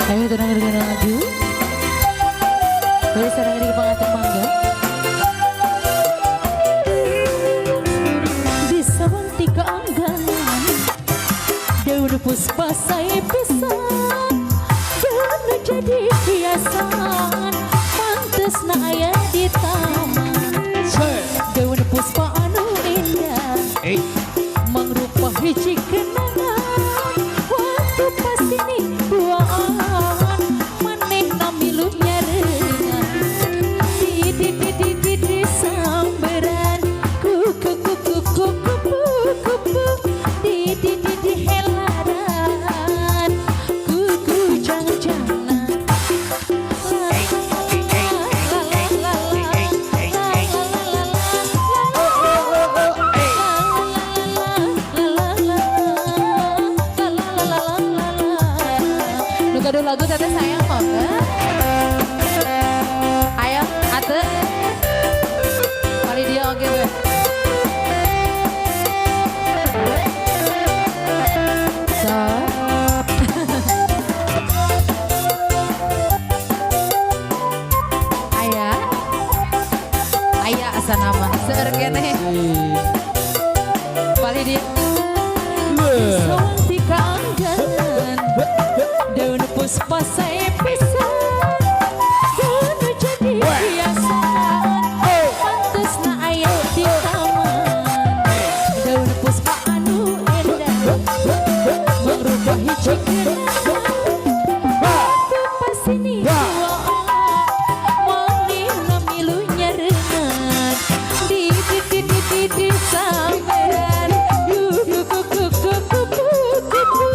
Ayo tenang dengan lagu. Boleh sarang dari pengantin mangga. Di sawang tiga angganan, daun puspa saya pisang. Jangan jadi hiasan, pantes na aya di taman. Daun puspa anu indah, mangrupa hiji kenangan. Waktu pas ini duaan, maneh namilu nyarengan. Di samberan, kuku kuku kuku kuku. Di helaran, kuku jangan-jangan. Gaduh lagu teteh sayang kok ayo ate kali dia oke we so ayah asa nama seueur keneh kali dia sawang tika angganan daun puspa saya pisang. Jangan jadi hiasan, pantes na aya di taman. Daun puspa anu indah, mangrupa hiji kenangan. Waktu pas ini duaan, maneh namilu nyarengan. Di samberan, kuku kuku kuku kuku.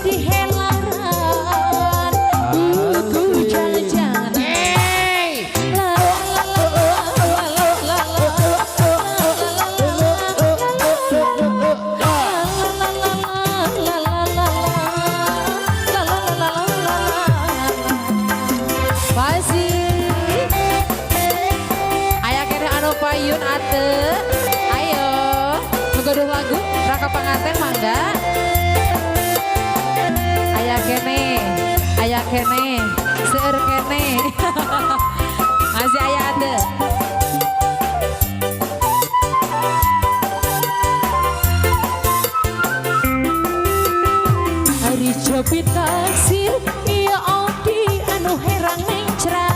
Di helaran, kuku jangan-jangan. Pasti aya kene anu payun ate. Ayo ngaduh lagu raka panganten mangga. Aya kene seueur kene masih aya ade. Hari cobi taksir iya Audi anu herang neng cerah.